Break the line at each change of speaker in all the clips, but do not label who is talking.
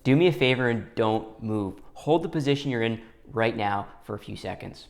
Do me a favor and don't move. Hold the position you're in right now for a few seconds.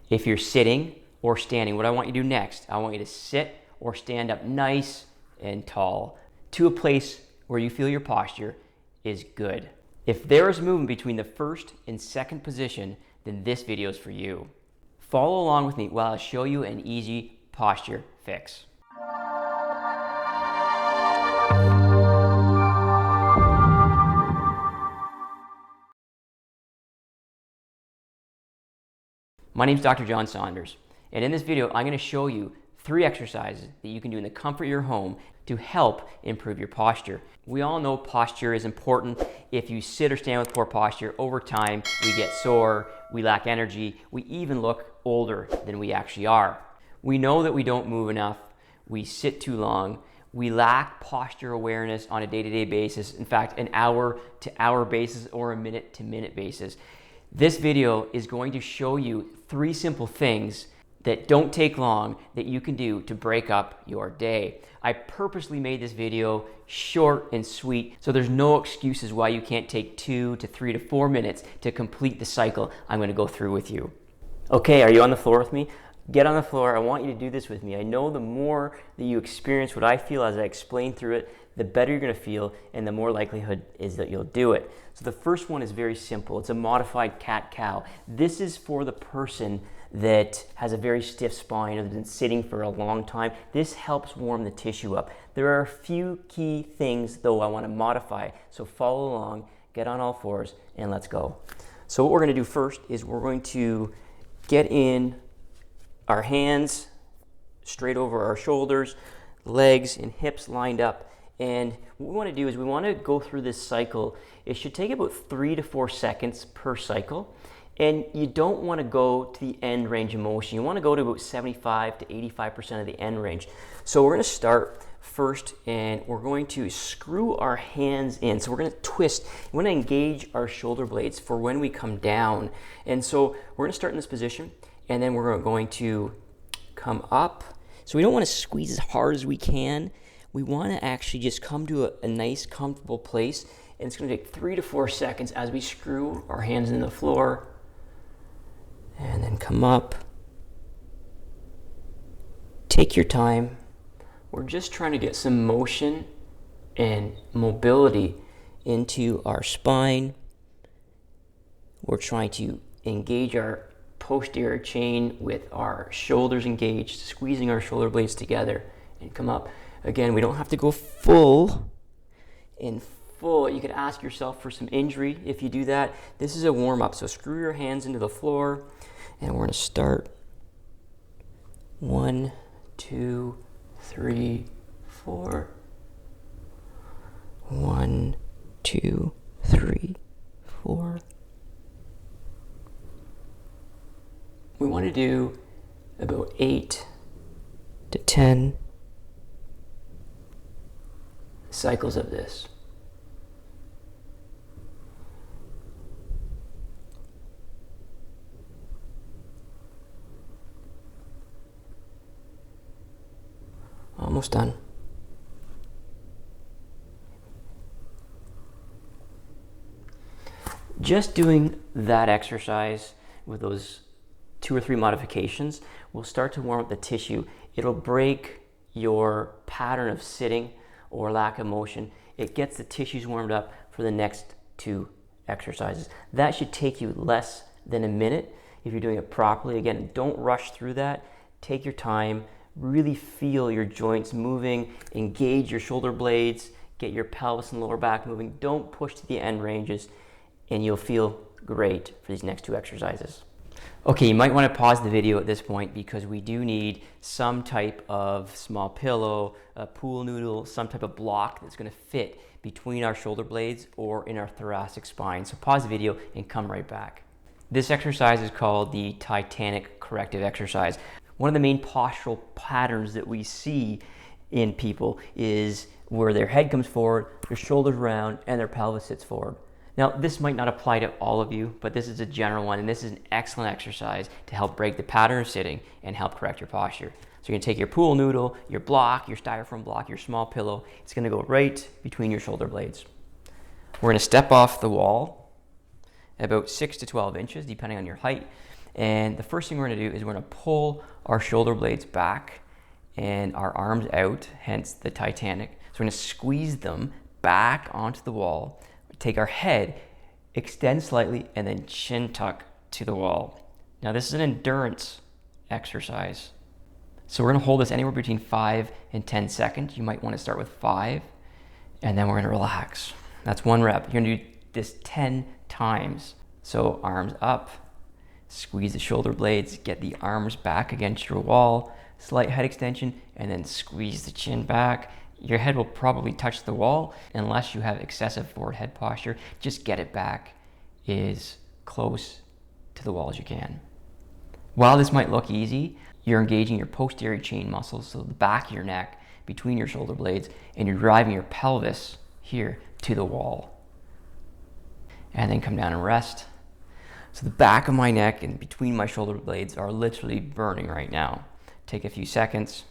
If you're sitting or standing, what I want you to do next, I want you to sit or stand up nice and tall to a place where you feel your posture is good. If there is movement between the first and second position, then this video is for you. Follow along with me while I show you an easy posture fix. My name is Dr. Jon Saunders, and in this video, I'm going to show you 3 exercises that you can do in the comfort of your home to help improve your posture. We all know posture is important. If you sit or stand with poor posture, over time, we get sore, we lack energy, we even look older than we actually are. We know that we don't move enough, we sit too long, we lack posture awareness on a day-to-day basis, in fact, an hour-to-hour basis or a minute-to-minute basis. This video is going to show you 3 simple things that don't take long that you can do to break up your day. I purposely made this video short and sweet, so there's no excuses why you can't take 2 to 3 to 4 minutes to complete the cycle I'm going to go through with you. Okay, are you on the floor with me? Get on the floor. I want you to do this with me. I know the more that you experience what I feel as I explain through it, the better you're going to feel and the more likelihood is that you'll do it. So the first one is very simple. It's a modified cat-cow. This is for the person that has a very stiff spine or has been sitting for a long time. This helps warm the tissue up. There are a few key things though I want to modify, so follow along, get on all fours, and let's go. So what we're going to do first is we're going to get in our hands straight over our shoulders, legs and hips lined up. And what we want to do is we want to go through this cycle. It should take about 3 to 4 seconds per cycle. And you don't want to go to the end range of motion. You want to go to about 75 to 85% of the end range. So we're going to start first and we're going to screw our hands in. So we're going to twist. We want to engage our shoulder blades for when we come down. And so we're going to start in this position and then we're going to come up. So we don't want to squeeze as hard as we can. We want to actually just come to a nice, comfortable place. And it's going to take 3 to 4 seconds as we screw our hands into the floor. And then come up. Take your time. We're just trying to get some motion and mobility into our spine. We're trying to engage our posterior chain with our shoulders engaged, squeezing our shoulder blades together and come up. Again, we don't have to go full. You could ask yourself for some injury if you do that. This is a warm-up, so screw your hands into the floor, and we're going to start 1, 2, 3, 4. 1, 2, 3, 4. We want to do about 8 to 10 cycles of this. Almost done. Just doing that exercise with those 2 or 3 modifications will start to warm up the tissue. It'll break your pattern of sitting or lack of motion. It gets the tissues warmed up for the next 2 exercises. That should take you less than a minute if you're doing it properly. Again, don't rush through that. Take your time. Really feel your joints moving, engage your shoulder blades, get your pelvis and lower back moving. Don't push to the end ranges and you'll feel great for these next 2 exercises. Okay, you might want to pause the video at this point because we do need some type of small pillow, a pool noodle, some type of block that's going to fit between our shoulder blades or in our thoracic spine. So pause the video and come right back. This exercise is called the Titanic corrective exercise. One of the main postural patterns that we see in people is where their head comes forward, their shoulders round, and their pelvis sits forward. Now, this might not apply to all of you, but this is a general one, and this is an excellent exercise to help break the pattern of sitting and help correct your posture. So you're gonna take your pool noodle, your block, your styrofoam block, your small pillow. It's gonna go right between your shoulder blades. We're going to step off the wall about 6 to 12 inches, depending on your height. And the first thing we're going to do is we're going to pull our shoulder blades back and our arms out, hence the Titanic. So we're going to squeeze them back onto the wall, take our head, extend slightly, and then chin tuck to the wall. Now this is an endurance exercise. So we're going to hold this anywhere between 5 and 10 seconds. You might want to start with 5, and then we're going to relax. That's 1 rep. You're going to do this 10 times. So arms up, squeeze the shoulder blades, get the arms back against your wall, slight head extension, and then squeeze the chin back. Your head will probably touch the wall unless you have excessive forward head posture. Just get it back as close to the wall as you can. While this might look easy, you're engaging your posterior chain muscles, so the back of your neck, between your shoulder blades, and you're driving your pelvis here to the wall. And then come down and rest. So the back of my neck and between my shoulder blades are literally burning right now. Take a few seconds.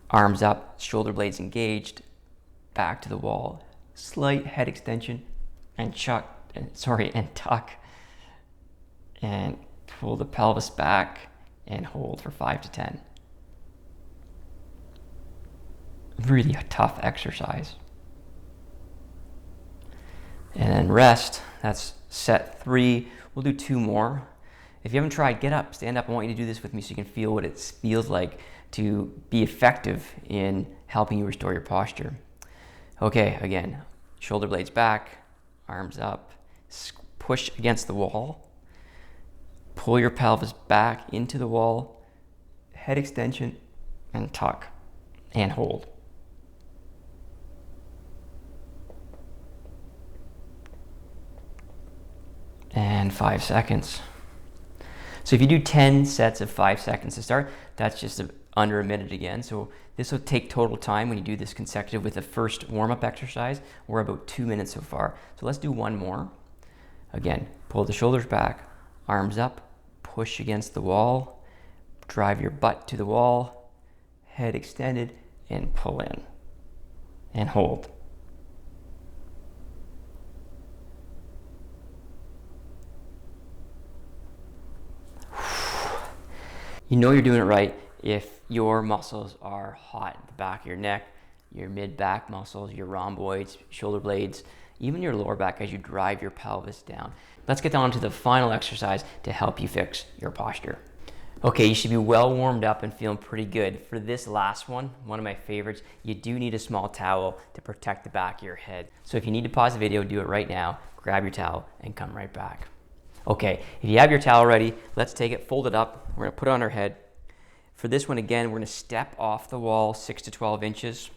Arms up, shoulder blades engaged, back to the wall. Slight head extension and tuck. And pull the pelvis back and hold for 5 to 10. Really a tough exercise. And then rest. That's set 3. We'll do 2 more. If you haven't tried, get up, stand up. I want you to do this with me so you can feel what it feels like to be effective in helping you restore your posture. Okay, again, shoulder blades back, arms up, push against the wall, pull your pelvis back into the wall, head extension, and tuck, and hold. And 5 seconds. So if you do 10 sets of 5 seconds to start, that's just under a minute again. So this will take total time when you do this consecutive with the first warm-up exercise. We're about 2 minutes so far. So let's do 1 more. Again, pull the shoulders back, arms up, push against the wall, drive your butt to the wall, head extended, and pull in, and hold. You know you're doing it right if your muscles are hot at the back of your neck, your mid-back muscles, your rhomboids, shoulder blades, even your lower back as you drive your pelvis down. Let's get on to the final exercise to help you fix your posture. Okay, you should be well warmed up and feeling pretty good. For this last one of my favorites, you do need a small towel to protect the back of your head. So if you need to pause the video, do it right now, grab your towel, and come right back. Okay, if you have your towel ready, let's take it, fold it up. We're gonna put it on our head. For this one, again, we're gonna step off the wall 6 to 12 inches.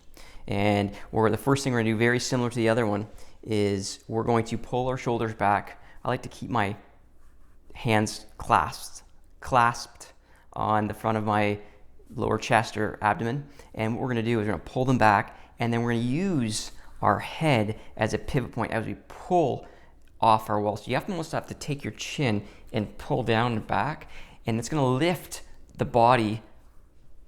And the first thing we're gonna do, very similar to the other one, is we're going to pull our shoulders back. I like to keep my hands clasped on the front of my lower chest or abdomen. And what we're gonna do is we're gonna pull them back, and then we're gonna use our head as a pivot point as we pull off our wall. So you almost have to take your chin and pull down and back, and it's gonna lift the body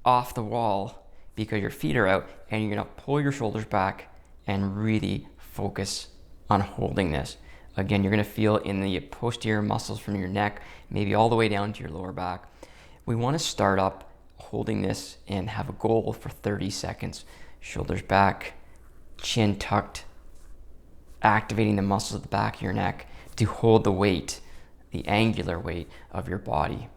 off the wall because your feet are out, and you're gonna pull your shoulders back and really focus on holding this. Again, you're gonna feel in the posterior muscles from your neck, maybe all the way down to your lower back. We wanna start up holding this and have a goal for 30 seconds. Shoulders back, chin tucked, activating the muscles at the back of your neck to hold the weight, the angular weight of your body.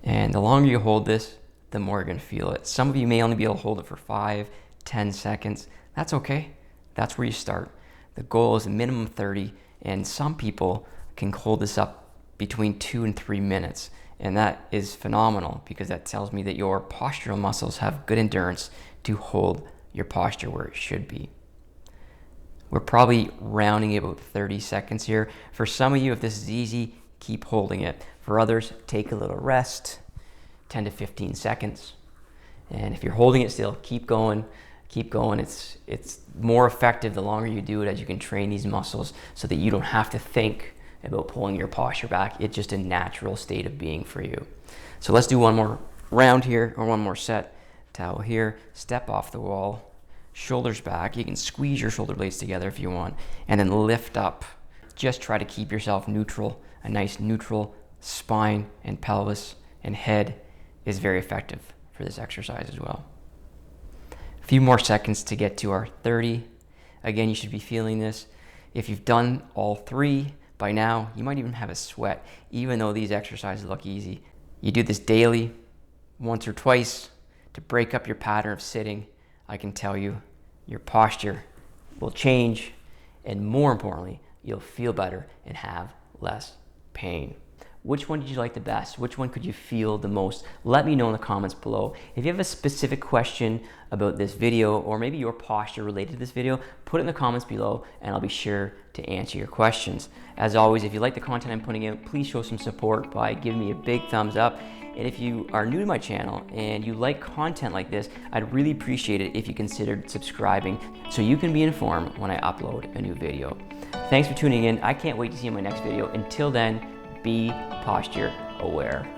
And the longer you hold this, the more you're gonna feel it. Some of you may only be able to hold it for 5, 10 seconds. That's okay. That's where you start. The goal is a minimum 30, and some people can hold this up between 2 and 3 minutes. And that is phenomenal because that tells me that your postural muscles have good endurance to hold your posture where it should be. We're probably rounding about 30 seconds here. For some of you, if this is easy, keep holding it. For others, take a little rest, 10 to 15 seconds. And if you're holding it still, keep going, keep going. It's more effective the longer you do it, as you can train these muscles so that you don't have to think about pulling your posture back. It's just a natural state of being for you. So let's do one more round here, or one more set. Towel here, step off the wall, shoulders back. You can squeeze your shoulder blades together if you want, and then lift up. Just try to keep yourself neutral. A nice neutral spine and pelvis and head is very effective for this exercise as well. A few more seconds to get to our 30. Again, you should be feeling this. If you've done all 3 by now, you might even have a sweat, even though these exercises look easy. You do this daily, once or twice, to break up your pattern of sitting. I can tell you, your posture will change, and more importantly, you'll feel better and have less pain. Which one did you like the best? Which one could you feel the most? Let me know in the comments below. If you have a specific question about this video, or maybe your posture related to this video, put it in the comments below and I'll be sure to answer your questions. As always, if you like the content I'm putting out, please show some support by giving me a big thumbs up. And if you are new to my channel and you like content like this, I'd really appreciate it if you considered subscribing so you can be informed when I upload a new video. Thanks for tuning in. I can't wait to see you in my next video. Until then, be posture aware.